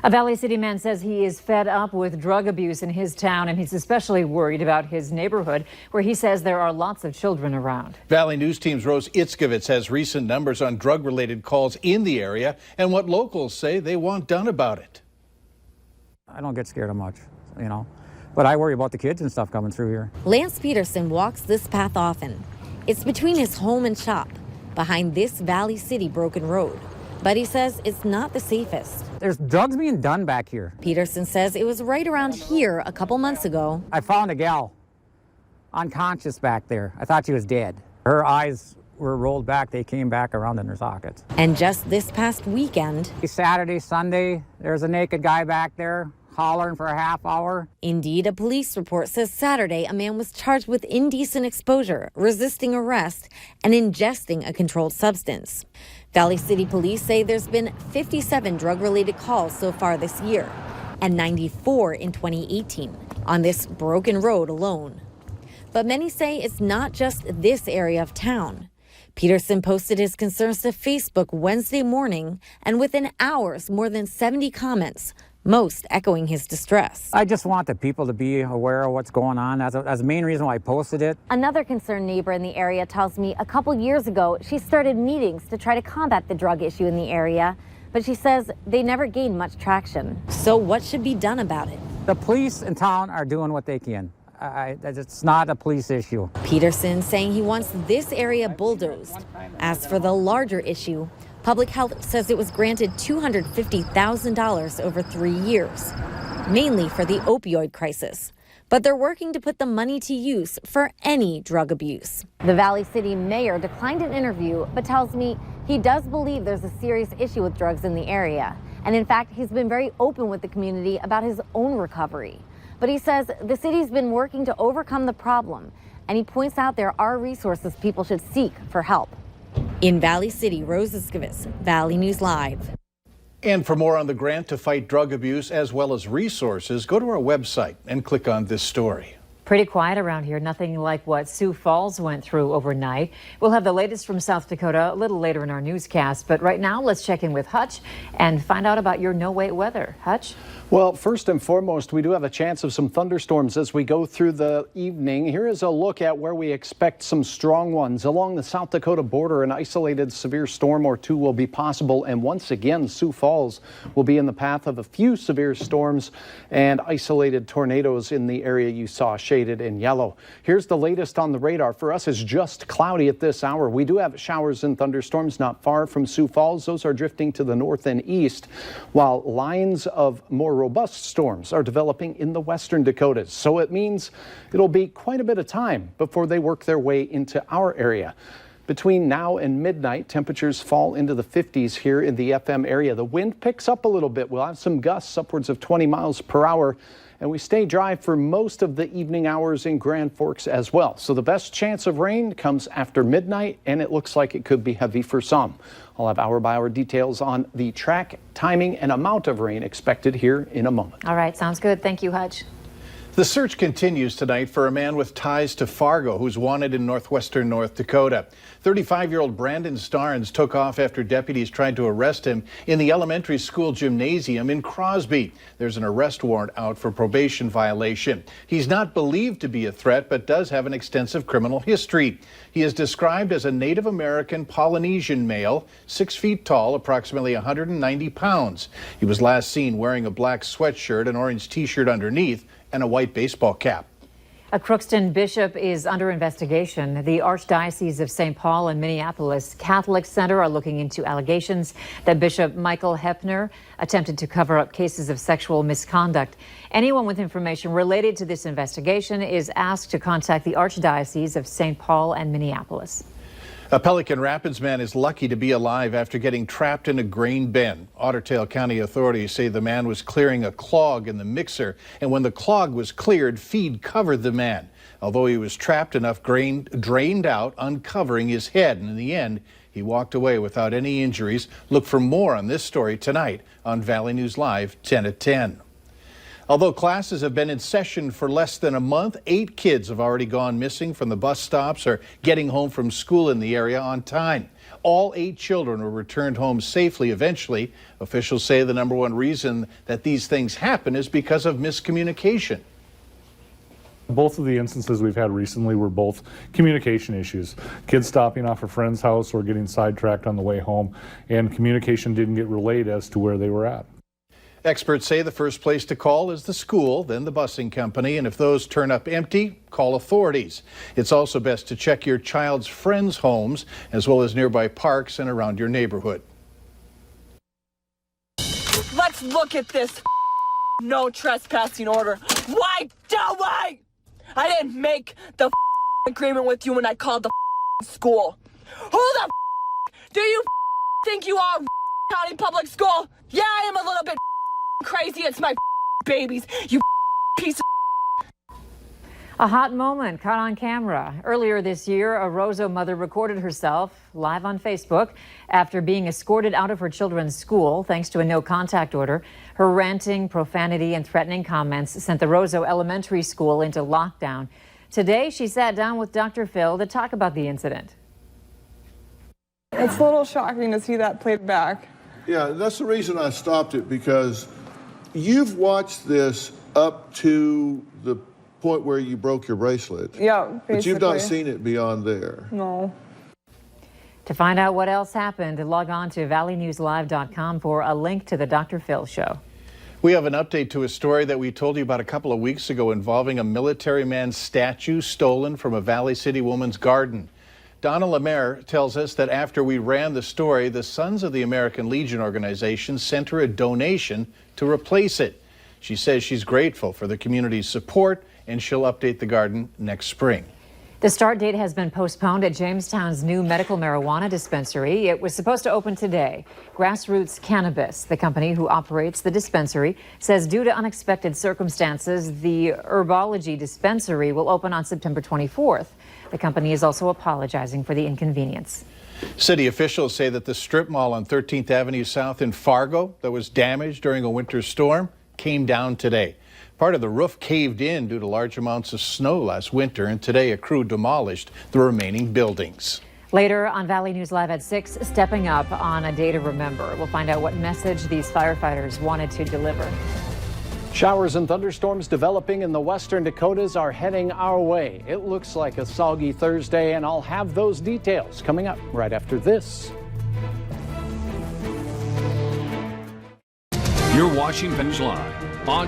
A Valley City man says he is fed up with drug abuse in his town, and he's especially worried about his neighborhood, where he says there are lots of children around. Valley News Team's Rose Itzkovitz has recent numbers on drug-related calls in the area and what locals say they want done about it. I don't get scared of much, but I worry about the kids and stuff coming through here. Lance Peterson walks this path often. It's between his home and shop, behind this Valley City broken road. But he says it's not the safest. There's drugs being done back here. Peterson says it was right around here a couple months ago. I found a gal unconscious back there. I thought she was dead. Her eyes were rolled back. They came back around in her sockets. And just this past weekend, Saturday, Sunday, there's a naked guy back there hollering for a half hour. Indeed, a police report says Saturday a man was charged with indecent exposure, resisting arrest, and ingesting a controlled substance. Valley City police say there's been 57 drug-related calls so far this year, and 94 in 2018 on this broken road alone. But many say it's not just this area of town. Peterson posted his concerns to Facebook Wednesday morning, and within hours, more than 70 comments, most echoing his distress. I just want the people to be aware of what's going on. That's the main reason why I posted it. Another concerned neighbor in the area tells me a couple years ago she started meetings to try to combat the drug issue in the area, but she says they never gained much traction. So what should be done about it? The police in town are doing what they can. It's not a police issue. Peterson saying he wants this area bulldozed. As for the larger issue, Public Health says it was granted $250,000 over 3 years, mainly for the opioid crisis. But they're working to put the money to use for any drug abuse. The Valley City mayor declined an interview, but tells me he does believe there's a serious issue with drugs in the area. And in fact, he's been very open with the community about his own recovery. But he says the city's been working to overcome the problem, and he points out there are resources people should seek for help. In Valley City, Rose Itzkovitz, Valley News Live. And for more on the grant to fight drug abuse as well as resources, go to our website and click on this story. Pretty quiet around here, nothing like what Sioux Falls went through overnight. We'll have the latest from South Dakota a little later in our newscast, but right now let's check in with Hutch and find out about your no-wait weather. Hutch? Well, first and foremost, we do have a chance of some thunderstorms as we go through the evening. Here is a look at where we expect some strong ones. Along the South Dakota border, an isolated severe storm or two will be possible. And once again, Sioux Falls will be in the path of a few severe storms and isolated tornadoes in the area you saw shaded in yellow. Here's the latest on the radar. For us, it's just cloudy at this hour. We do have showers and thunderstorms not far from Sioux Falls. Those are drifting to the north and east, while lines of more robust storms are developing in the western Dakotas. So it means it'll be quite a bit of time before they work their way into our area. Between now and midnight, temperatures fall into the 50s here in the FM area. The wind picks up a little bit. We'll have some gusts upwards of 20 miles per hour. And we stay dry for most of the evening hours in Grand Forks as well. So the best chance of rain comes after midnight, and it looks like it could be heavy for some. I'll have hour-by-hour details on the track, timing, and amount of rain expected here in a moment. All right, sounds good. Thank you, Hutch. The search continues tonight for a man with ties to Fargo who's wanted in northwestern North Dakota. 35-year-old Brandon Starnes took off after deputies tried to arrest him in the elementary school gymnasium in Crosby. There's an arrest warrant out for probation violation. He's not believed to be a threat, but does have an extensive criminal history. He is described as a Native American Polynesian male, 6 feet tall, approximately 190 pounds. He was last seen wearing a black sweatshirt, an orange t-shirt underneath, and a white baseball cap. A Crookston bishop is under investigation. The Archdiocese of St. Paul and Minneapolis Catholic Center are looking into allegations that Bishop Michael Hepner attempted to cover up cases of sexual misconduct. Anyone with information related to this investigation is asked to contact the Archdiocese of St. Paul and Minneapolis. A Pelican Rapids man is lucky to be alive after getting trapped in a grain bin. Otter Tail County authorities say the man was clearing a clog in the mixer, and when the clog was cleared, feed covered the man. Although he was trapped, enough grain drained out, uncovering his head, and in the end, he walked away without any injuries. Look for more on this story tonight on Valley News Live, 10 at 10. Although classes have been in session for less than a month, 8 kids have already gone missing from the bus stops or getting home from school in the area on time. All 8 children were returned home safely eventually. Officials say the number one reason that these things happen is because of miscommunication. Both of the instances we've had recently were both communication issues. Kids stopping off a friend's house or getting sidetracked on the way home, and communication didn't get relayed as to where they were at. Experts say the first place to call is the school, then the busing company, and if those turn up empty, call authorities. It's also best to check your child's friends' homes as well as nearby parks and around your neighborhood. Let's look at this no trespassing order. Why do I? I didn't make the agreement with you when I called the school. Who the do you think you are, County Public School? Yeah, I am a little bit crazy. It's my babies, you piece of. A hot moment caught on camera. Earlier this year, a Roseau mother recorded herself live on Facebook after being escorted out of her children's school thanks to a no-contact order. Her ranting, profanity, and threatening comments sent the Roseau Elementary School into lockdown. Today, she sat down with Dr. Phil to talk about the incident. It's a little shocking to see that played back. Yeah, that's the reason I stopped it, because you've watched this up to the point where you broke your bracelet. Yeah, basically. But you've not seen it beyond there. No. To find out what else happened, log on to valleynewslive.com for a link to the Dr. Phil show. We have an update to a story that we told you about a couple of weeks ago involving a military man's statue stolen from a Valley City woman's garden. Donna Lemaire tells us that after we ran the story, the Sons of the American Legion organization sent her a donation to replace it. She says she's grateful for the community's support and she'll update the garden next spring. The start date has been postponed at Jamestown's new medical marijuana dispensary. It was supposed to open today. Grassroots Cannabis, the company who operates the dispensary, says due to unexpected circumstances, the herbology dispensary will open on September 24th. The company is also apologizing for the inconvenience. City officials say that the strip mall on 13th Avenue South in Fargo that was damaged during a winter storm came down today. Part of the roof caved in due to large amounts of snow last winter, and today a crew demolished the remaining buildings. Later on Valley News Live at 6, stepping up on a day to remember. We'll find out what message these firefighters wanted to deliver. Showers and thunderstorms developing in the western Dakotas are heading our way. It looks like a soggy Thursday, and I'll have those details coming up right after this. You're watching Vintage Live on